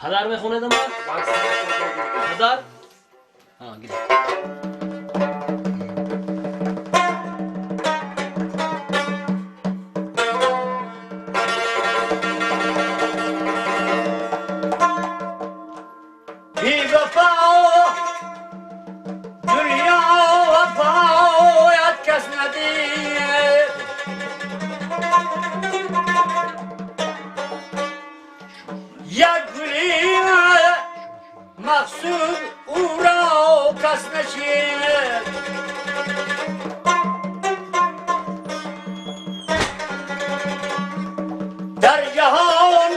پدر میخونه دم پدر ها گیره بی وفا دنیا وفایت کس ندید یک گلی مقصود او را کس نشید در جهان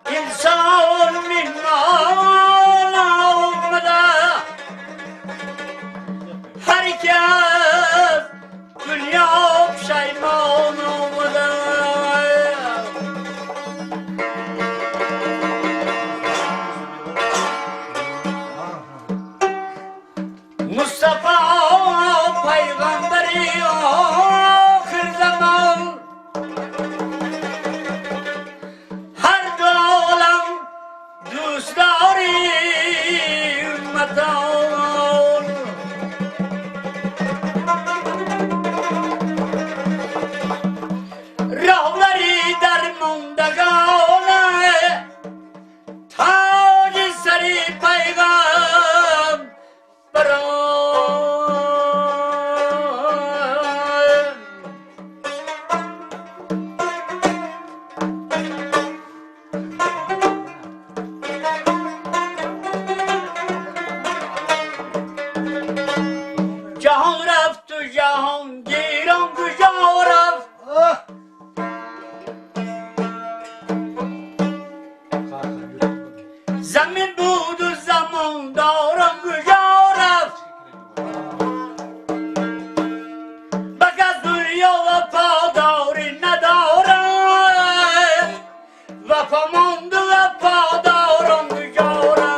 انسان میهمان آمده هر کس دنیا پشیمان آمده مصطفی پیغمبری آخر زمان هر دو عالم دوست داری امتان رهبری در ماندگان تاج سری پیغام جهان رفت و جهان گیران کجا رفت زمین بود و زمان دارم کجا رفت بگه دنیا وفاداری ندارم وفا ماند و وفادارم کجا رفت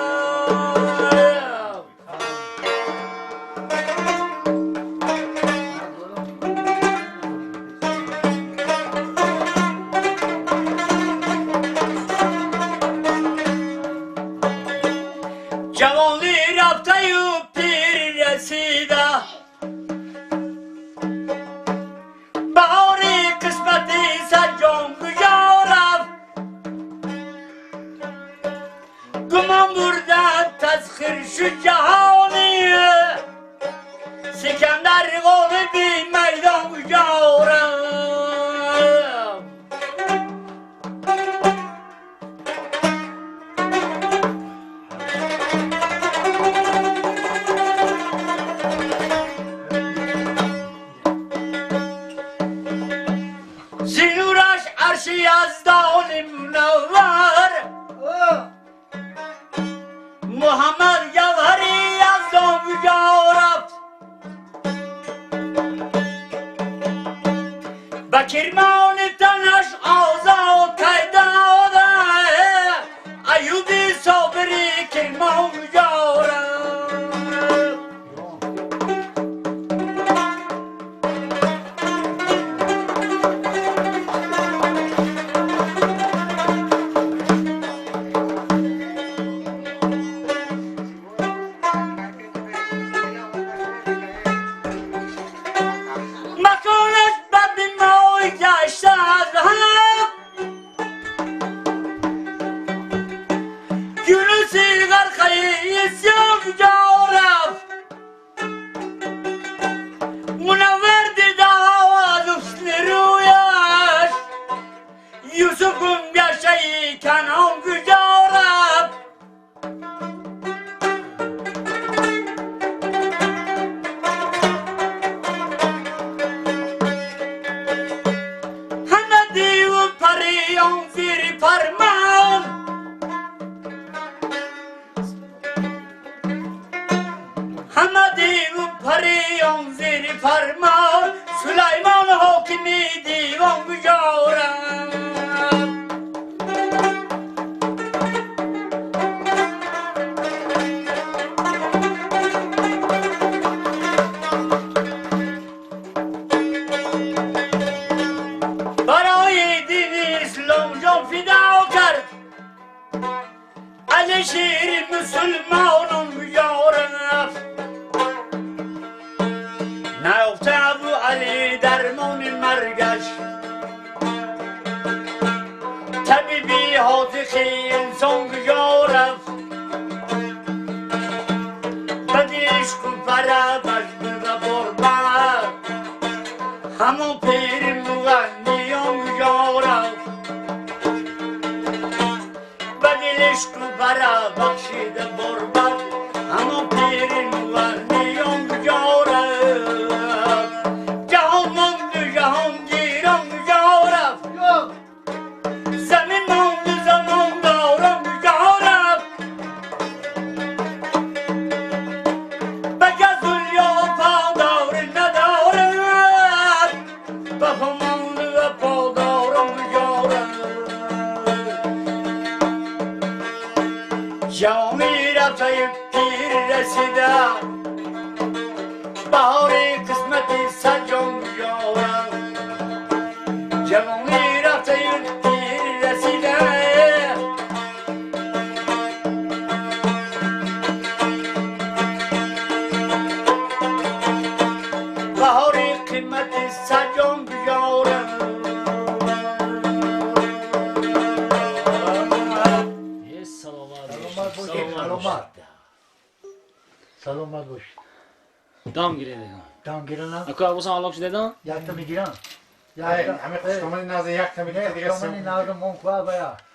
جوانی رفته و پیر رسیده بهاری قسمتی سجان کجا رفت گمان بردن تسخیر شد جهانی سکندر غالبی میدان کجا رفت زینورش عرش یزدان منور محمد جوهری یزدان کجا رفت به کرمان تنش آزاد داده ایوبی صابری کرمان کجا رفت مکانش بد موی شیر مسلمانم یارم نگفته ابو علی درمان مرگش طبیبی حاضقی انسان یارم بدیش کن فرابش بگه بربر همون پیر مغنیان یارم بدیش کن فرا بخشیده بربر همون پیر مغنیان یارم جهان مانده جهان گیرم یارم زمین مانده زمان دارم یارم بگه دنیا پادار ندارم وفا مانده و پادارم یارم جوانی رفته پیر رسیده بهار قسمتی سجام یارم جوانی رفته پیر رسیده بهار قسمتی سجام یارم یه سلامت سلامت باش. باشید، سلامت باش. سلامت. سلامت باشید. دام گیره دام گیرنم؟ اکو ابو سان الله دیدن یک تا میگیرم. همه خوشتمانی نازه یک تا میگیره دیگه شما این نازم من خواه باید.